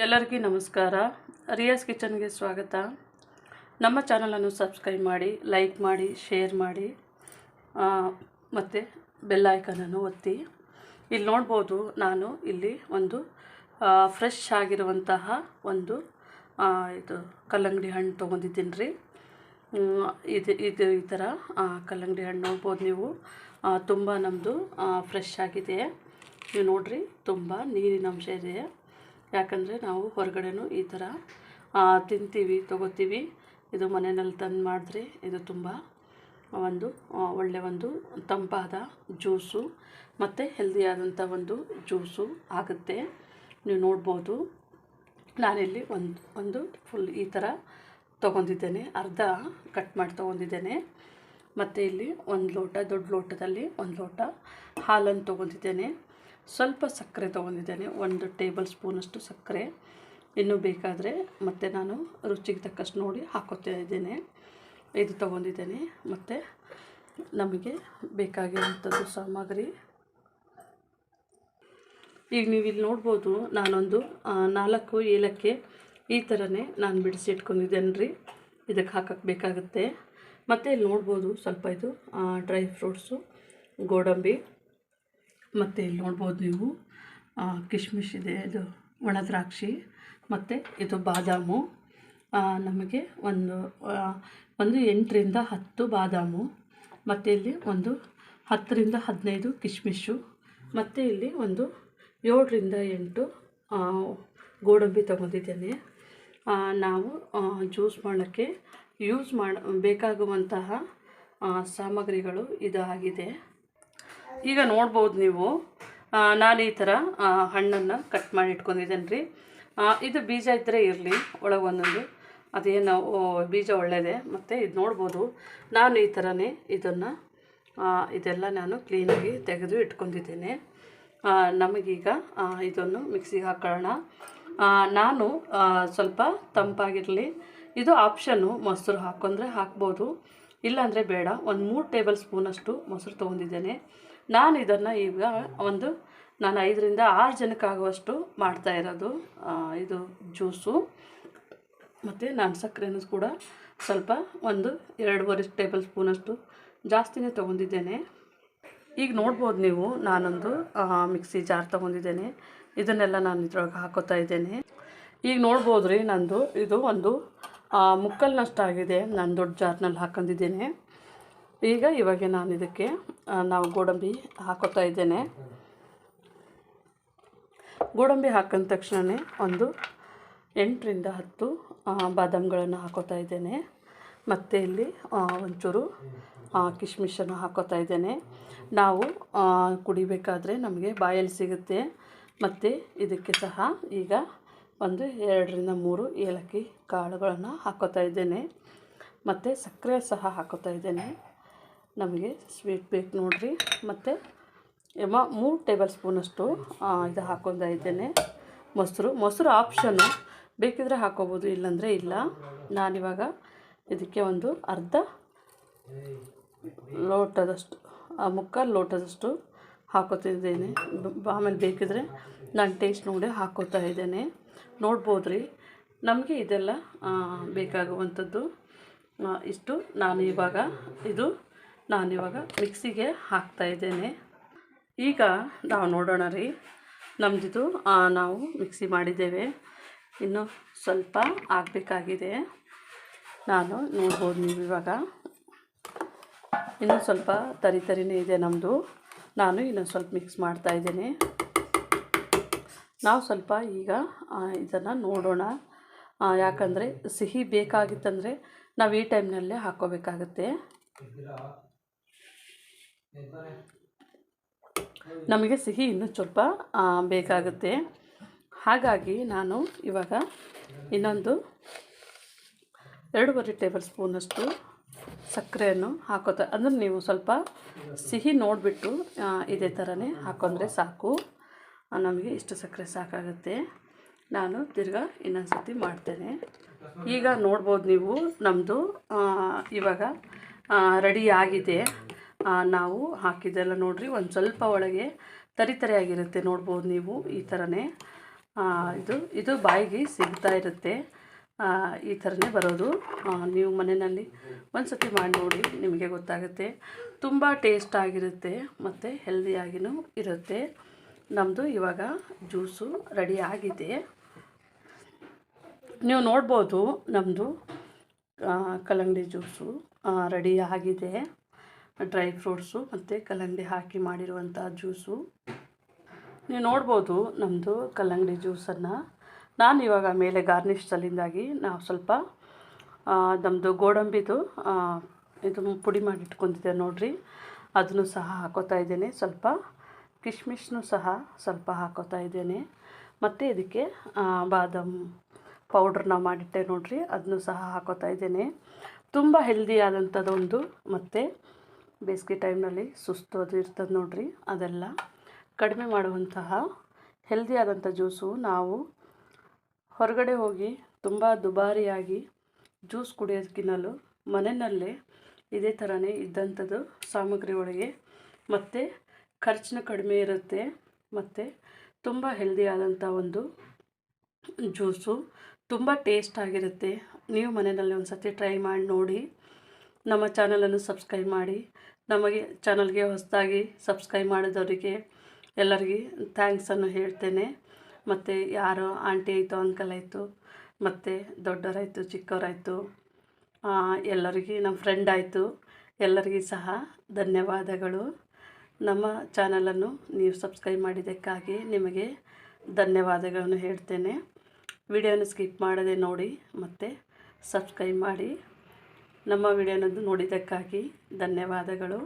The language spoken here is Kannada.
ಎಲ್ಲರಿಗೂ ನಮಸ್ಕಾರ. ರಿಯಾಸ್ ಕಿಚನ್ಗೆ ಸ್ವಾಗತ. ನಮ್ಮ ಚಾನಲನ್ನು ಸಬ್ಸ್ಕ್ರೈಬ್ ಮಾಡಿ, ಲೈಕ್ ಮಾಡಿ, ಶೇರ್ ಮಾಡಿ ಮತ್ತು ಬೆಲ್ ಐಕಾನನ್ನು ಒತ್ತಿ. ಇಲ್ಲಿ ನೋಡ್ಬೋದು, ನಾನು ಇಲ್ಲಿ ಒಂದು ಫ್ರೆಶ್ ಆಗಿರುವಂತಹ ಒಂದು ಇದು ಕಲ್ಲಂಗಡಿ ಹಣ್ಣು ತೊಗೊಂಡಿದ್ದೀನಿ ರೀ. ಇದು ಈ ಥರ ಕಲ್ಲಂಗಡಿ ಹಣ್ಣು ನೋಡ್ಬೋದು ನೀವು. ತುಂಬ ನಮ್ಮದು ಫ್ರೆಶ್ ಆಗಿದೆ. ನೀವು ನೋಡಿರಿ, ತುಂಬ ನೀರಿನ ಅಂಶ ಇದೆ. ಯಾಕಂದರೆ ನಾವು ಹೊರಗಡೆನೂ ಈ ಥರ ತಿಂತೀವಿ, ತೊಗೋತೀವಿ. ಇದು ಮನೆಯಲ್ಲಿ ತಂದು ಮಾಡಿದ್ರೆ ಇದು ತುಂಬ ಒಳ್ಳೆಯ ಒಂದು ತಂಪಾದ ಜ್ಯೂಸು ಮತ್ತು ಹೆಲ್ದಿಯಾದಂಥ ಒಂದು ಜ್ಯೂಸು ಆಗುತ್ತೆ. ನೀವು ನೋಡ್ಬೋದು, ನಾನಿಲ್ಲಿ ಒಂದು ಫುಲ್ ಈ ಥರ ತೊಗೊಂಡಿದ್ದೇನೆ, ಅರ್ಧ ಕಟ್ ಮಾಡಿ ತೊಗೊಂಡಿದ್ದೇನೆ. ಮತ್ತು ಇಲ್ಲಿ ಒಂದು ಲೋಟ, ದೊಡ್ಡ ಲೋಟದಲ್ಲಿ ಒಂದು ಲೋಟ ಹಾಲನ್ನು ತೊಗೊಂಡಿದ್ದೇನೆ. ಸ್ವಲ್ಪ ಸಕ್ಕರೆ ತೊಗೊಂಡಿದ್ದೇನೆ, 1 ಟೇಬಲ್ ಸ್ಪೂನಷ್ಟು ಸಕ್ಕರೆ. ಇನ್ನೂ ಬೇಕಾದರೆ ಮತ್ತು ನಾನು ರುಚಿಗೆ ತಕ್ಕಷ್ಟು ನೋಡಿ ಹಾಕೋತಾ ಇದ್ದೇನೆ. ಇದು ತೊಗೊಂಡಿದ್ದೇನೆ. ಮತ್ತು ನಮಗೆ ಬೇಕಾಗಿರುವಂಥದ್ದು ಸಾಮಗ್ರಿ ಈಗ ನೀವು ಇಲ್ಲಿ ನೋಡ್ಬೋದು, ನಾನೊಂದು 4 ಏಲಕ್ಕಿ ಈ ಥರನೇ ನಾನು ಬಿಡಿಸಿ ಇಟ್ಕೊಂಡಿದ್ದೇನೆ ರೀ. ಇದಕ್ಕೆ ಹಾಕಕ್ಕೆ ಬೇಕಾಗುತ್ತೆ. ಮತ್ತು ಇಲ್ಲಿ ನೋಡ್ಬೋದು, ಸ್ವಲ್ಪ ಇದು ಡ್ರೈ ಫ್ರೂಟ್ಸು, ಗೋಡಂಬಿ, ಮತ್ತು ಇಲ್ಲಿ ನೋಡ್ಬೋದು ನೀವು ಕಿಶ್ಮಿಶ್ ಇದೆ, ಇದು ಒಣ ದ್ರಾಕ್ಷಿ, ಮತ್ತು ಇದು ಬಾದಾಮು. ನಮಗೆ ಒಂದು 8 ರಿಂದ 10 ಬಾದಾಮು, ಮತ್ತು ಇಲ್ಲಿ ಒಂದು 10 ರಿಂದ 15 ಕಿಶ್ಮಿಶು, ಮತ್ತು ಇಲ್ಲಿ ಒಂದು 7 ರಿಂದ 8 ಗೋಡಂಬಿ ತೊಗೊಂಡಿದ್ದೇನೆ. ನಾವು ಜ್ಯೂಸ್ ಮಾಡೋಕ್ಕೆ ಬೇಕಾಗುವಂತಹ ಸಾಮಗ್ರಿಗಳು ಇದಾಗಿದೆ. ಈಗ ನೋಡ್ಬೋದು ನೀವು, ನಾನು ಈ ಥರ ಹಣ್ಣನ್ನು ಕಟ್ ಮಾಡಿ ಇಟ್ಕೊಂಡಿದ್ದೇನೆ ರೀ. ಇದು ಬೀಜ ಇದ್ದರೆ ಇರಲಿ, ಒಳಗೆ ಒಂದೊಂದು ಅದೇನು ಬೀಜ ಒಳ್ಳೆಯದೇ. ಮತ್ತು ಇದು ನೋಡ್ಬೋದು, ನಾನು ಈ ಥರನೇ ಇದೆಲ್ಲ ನಾನು ಕ್ಲೀನಾಗಿ ತೆಗೆದು ಇಟ್ಕೊಂಡಿದ್ದೇನೆ. ನಮಗೀಗ ಇದನ್ನು ಮಿಕ್ಸಿಗೆ ಹಾಕೊಳ್ಳೋಣ. ನಾನು ಸ್ವಲ್ಪ ತಂಪಾಗಿರಲಿ, ಇದು ಆಪ್ಷನ್ನು, ಮೊಸರು ಹಾಕೊಂಡ್ರೆ ಹಾಕ್ಬೋದು, ಇಲ್ಲಾಂದರೆ ಬೇಡ. ಒಂದು 3 ಟೇಬಲ್ ಸ್ಪೂನಷ್ಟು ಮೊಸರು ತೊಗೊಂಡಿದ್ದೇನೆ. ನಾನು ಇದನ್ನು ಈಗ ನಾನು 5 ರಿಂದ 6 ಜನಕ್ಕಾಗುವಷ್ಟು ಮಾಡ್ತಾಯಿರೋದು ಇದು ಜ್ಯೂಸು. ಮತ್ತು ನಾನು ಸಕ್ಕರೆನೂ ಕೂಡ ಸ್ವಲ್ಪ 2.5 ಟೇಬಲ್ ಸ್ಪೂನಷ್ಟು ಜಾಸ್ತಿನೇ ತೊಗೊಂಡಿದ್ದೇನೆ. ಈಗ ನೋಡ್ಬೋದು ನೀವು, ನಾನೊಂದು ಮಿಕ್ಸಿ ಜಾರ್ ತೊಗೊಂಡಿದ್ದೇನೆ. ಇದನ್ನೆಲ್ಲ ನಾನು ಇದ್ರೊಳಗೆ ಹಾಕೋತಾ ಇದ್ದೇನೆ. ಈಗ ನೋಡ್ಬೋದು ರೀ, ನಂದು ಇದು ಒಂದು ಮುಕ್ಕಲ್ನಷ್ಟಾಗಿದೆ. ನಾನು ದೊಡ್ಡ ಜಾರ್ನಲ್ಲಿ ಹಾಕೊಂಡಿದ್ದೇನೆ. ಇವಾಗ ನಾನು ಇದಕ್ಕೆ ನಾವು ಗೋಡಂಬಿ ಹಾಕೋತಾ ಇದ್ದೇನೆ. ಗೋಡಂಬಿ ಹಾಕಿದ ತಕ್ಷಣವೇ ಒಂದು 8 ರಿಂದ 10 ಬಾದಾಮಿಗಳನ್ನು ಹಾಕೋತಾ ಇದ್ದೇನೆ. ಮತ್ತು ಇಲ್ಲಿ ಒಂಚೂರು ಕಿಶ್ಮಿಶನ್ನು ಹಾಕೋತಾ ಇದ್ದೇನೆ. ನಾವು ಕುಡಿಬೇಕಾದ್ರೆ ನಮಗೆ ಬಾಯಲ್ಲಿ ಸಿಗುತ್ತೆ. ಮತ್ತು ಇದಕ್ಕೆ ಸಹ ಈಗ 2 ರಿಂದ 3 ಏಲಕ್ಕಿ ಕಾಳುಗಳನ್ನು ಹಾಕೋತಾ ಇದ್ದೇನೆ. ಮತ್ತು ಸಕ್ಕರೆ ಸಹ ಹಾಕೋತಾ ಇದ್ದೇನೆ. ನಮಗೆ ಸ್ವೀಟ್ ಬೇಕು ನೋಡಿರಿ. ಮತ್ತು 3 ಟೇಬಲ್ ಸ್ಪೂನಷ್ಟು ಇದು ಹಾಕ್ಕೊತಾ ಇದ್ದೇನೆ. ಮೊಸರು ಆಪ್ಷನ್ನು, ಬೇಕಿದ್ರೆ ಹಾಕೋಬೋದು, ಇಲ್ಲಾಂದರೆ ಇಲ್ಲ. ನಾನಿವಾಗ ಇದಕ್ಕೆ ಒಂದು ಅರ್ಧ ಲೋಟದಷ್ಟು, ಮುಕ್ಕಾಲು ಲೋಟದಷ್ಟು ಹಾಕೋತಿದ್ದೇನೆ. ಆಮೇಲೆ ಬೇಕಿದ್ರೆ ನಾನು ಟೇಸ್ಟ್ ನೋಡಿ ಹಾಕೋತಾ ಇದ್ದೇನೆ. ನೋಡ್ಬೋದು ರೀ, ನಮಗೆ ಇದೆಲ್ಲ ಬೇಕಾಗುವಂಥದ್ದು ಇಷ್ಟು. ನಾನಿವಾಗ ಮಿಕ್ಸಿಗೆ ಹಾಕ್ತಾಯಿದ್ದೇನೆ. ಈಗ ನಾವು ನೋಡೋಣ ರೀ, ನಮ್ಮದಿದು ನಾವು ಮಿಕ್ಸಿ ಮಾಡಿದ್ದೇವೆ, ಇನ್ನೂ ಸ್ವಲ್ಪ ಆಗಬೇಕಾಗಿದೆ. ನಾನು ನೋಡ್ಬೋದು ನೀವು, ಇವಾಗ ಇನ್ನೂ ಸ್ವಲ್ಪ ತರಿನೇ ಇದೆ ನಮ್ಮದು. ನಾನು ಇನ್ನೊಂದು ಸ್ವಲ್ಪ ಮಿಕ್ಸ್ ಮಾಡ್ತಾಯಿದ್ದೇನೆ. ನಾವು ಸ್ವಲ್ಪ ಈಗ ಇದನ್ನು ನೋಡೋಣ. ಯಾಕಂದರೆ ಸಿಹಿ ಬೇಕಾಗಿತ್ತಂದರೆ ನಾವು ಈ ಟೈಮ್ನಲ್ಲೇ ಹಾಕ್ಕೋಬೇಕಾಗತ್ತೆ. ನಮಗೆ ಸಿಹಿ ಇನ್ನೂ ಸ್ವಲ್ಪ ಬೇಕಾಗುತ್ತೆ. ಹಾಗಾಗಿ ನಾನು ಇವಾಗ ಇನ್ನೊಂದು 2.5 ಟೇಬಲ್ ಸ್ಪೂನಷ್ಟು ಸಕ್ಕರೆಯನ್ನು ಅಂದರೆ ನೀವು ಸ್ವಲ್ಪ ಸಿಹಿ ನೋಡಿಬಿಟ್ಟು ಇದೇ ಥರನೇ ಹಾಕೊಂಡ್ರೆ ಸಾಕು. ನಮಗೆ ಇಷ್ಟು ಸಕ್ಕರೆ ಸಾಕಾಗುತ್ತೆ. ನಾನು ತಿರ್ಗಾ ಇನ್ನೊಂದು ಸರ್ತಿ ಮಾಡ್ತೇನೆ. ಈಗ ನೋಡ್ಬೋದು ನೀವು, ನಮ್ಮದು ಇವಾಗ ರೆಡಿ ಆಗಿದೆ. ನಾವು ಹಾಕಿದ್ದೆಲ್ಲ ನೋಡಿರಿ, ಒಂದು ಸ್ವಲ್ಪ ಒಳಗೆ ತರಿಯಾಗಿರುತ್ತೆ. ನೋಡ್ಬೋದು ನೀವು, ಈ ಥರನೇ ಇದು ಬಾಯಿಗೆ ಸಿಗ್ತಾ ಇರುತ್ತೆ. ಈ ಥರನೇ ಬರೋದು. ನೀವು ಮನೆಯಲ್ಲಿ ಒಂದು ಸತಿ ಮಾಡಿ ನೋಡಿ, ನಿಮಗೆ ಗೊತ್ತಾಗುತ್ತೆ. ತುಂಬ ಟೇಸ್ಟ್ ಆಗಿರುತ್ತೆ ಮತ್ತು ಹೆಲ್ದಿಯಾಗಿಯೂ ಇರುತ್ತೆ. ನಮ್ಮದು ಇವಾಗ ಜ್ಯೂಸು ರೆಡಿ ಆಗಿದೆ. ನೀವು ನೋಡ್ಬೋದು ನಮ್ಮದು ಕಲ್ಲಂಗಡಿ ಜ್ಯೂಸು ರೆಡಿ ಆಗಿದೆ. ಡ್ರೈ ಫ್ರೂಟ್ಸು ಮತ್ತು ಕಲ್ಲಂಗಡಿ ಹಾಕಿ ಮಾಡಿರುವಂಥ ಜ್ಯೂಸು ನೀವು ನೋಡ್ಬೋದು. ನಮ್ಮದು ಕಲ್ಲಂಗಡಿ ಜ್ಯೂಸನ್ನು ನಾನು ಇವಾಗ ಮೇಲೆ ಗಾರ್ನಿಷ್ ಸಲಿಂದಾಗಿ ನಾವು ಸ್ವಲ್ಪ ನಮ್ಮದು ಗೋಡಂಬಿದು ಇದು ಪುಡಿ ಮಾಡಿ ಇಟ್ಕೊಂಡಿದ್ದೆ ನೋಡಿರಿ, ಅದನ್ನು ಸಹ ಹಾಕೋತಾ ಇದ್ದೇನೆ. ಸ್ವಲ್ಪ ಕಿಶ್ಮಿಶ್ನೂ ಸಹ ಸ್ವಲ್ಪ ಹಾಕೋತಾ ಇದ್ದೇನೆ. ಮತ್ತು ಇದಕ್ಕೆ ಬಾದಾಮ್ ಪೌಡ್ರನ್ನ ಮಾಡಿಟ್ಟೆ ನೋಡಿರಿ, ಅದನ್ನು ಸಹ ಹಾಕೋತಾ ಇದ್ದೇನೆ. ತುಂಬ ಹೆಲ್ದಿಯಾದಂಥದ್ದೊಂದು, ಮತ್ತು ಬೇಸಿಗೆ ಟೈಮ್ನಲ್ಲಿ ಸುಸ್ತು ಅದು ಇರ್ತದೆ ನೋಡಿರಿ, ಅದೆಲ್ಲ ಕಡಿಮೆ ಮಾಡುವಂತಹ ಹೆಲ್ದಿಯಾದಂಥ ಜ್ಯೂಸು. ನಾವು ಹೊರಗಡೆ ಹೋಗಿ ತುಂಬ ದುಬಾರಿಯಾಗಿ ಜ್ಯೂಸ್ ಕುಡಿಯೋದಕ್ಕಿನ್ನಲು ಮನೆಯಲ್ಲೇ ಇದೇ ಥರನೇ ಇದ್ದಂಥದ್ದು ಸಾಮಗ್ರಿ ಒಳಗೆ, ಮತ್ತು ಖರ್ಚು ಕಡಿಮೆ ಇರುತ್ತೆ, ಮತ್ತು ತುಂಬ ಹೆಲ್ದಿಯಾದಂಥ ಒಂದು ಜ್ಯೂಸು. ತುಂಬ ಟೇಸ್ಟ್ ಆಗಿರುತ್ತೆ. ನೀವು ಮನೆಯಲ್ಲಿ ಒಂದು ಸತಿ ಟ್ರೈ ಮಾಡಿ ನೋಡಿ. ನಮ್ಮ ಚಾನಲನ್ನು ಸಬ್ಸ್ಕ್ರೈಬ್ ಮಾಡಿ. ನಮಗೆ ಚಾನಲ್ಗೆ ಹೊಸದಾಗಿ ಸಬ್ಸ್ಕ್ರೈಬ್ ಮಾಡಿದವರಿಗೆ ಎಲ್ಲರಿಗೆ ಥ್ಯಾಂಕ್ಸನ್ನು ಹೇಳ್ತೇನೆ. ಮತ್ತು ಯಾರೋ ಆಂಟಿ ಆಯಿತು, ಅಂಕಲ್ ಆಯಿತು, ಮತ್ತು ದೊಡ್ಡವರಾಯಿತು, ಚಿಕ್ಕವರಾಯಿತು, ಎಲ್ಲರಿಗೆ ನಮ್ಮ ಫ್ರೆಂಡ್ ಆಯಿತು, ಎಲ್ಲರಿಗೂ ಸಹ ಧನ್ಯವಾದಗಳು. ನಮ್ಮ ಚಾನಲನ್ನು ನೀವು ಸಬ್ಸ್ಕ್ರೈಬ್ ಮಾಡಿದ್ದಕ್ಕಾಗಿ ನಿಮಗೆ ಧನ್ಯವಾದಗಳನ್ನು ಹೇಳ್ತೇನೆ. ವಿಡಿಯೋನ ಸ್ಕಿಪ್ ಮಾಡದೆ ನೋಡಿ ಮತ್ತು ಸಬ್ಸ್ಕ್ರೈಬ್ ಮಾಡಿ. ನಮ್ಮ ವಿಡಿಯೋನದ್ದು ನೋಡಿದ್ದಕ್ಕಾಗಿ ಧನ್ಯವಾದಗಳು.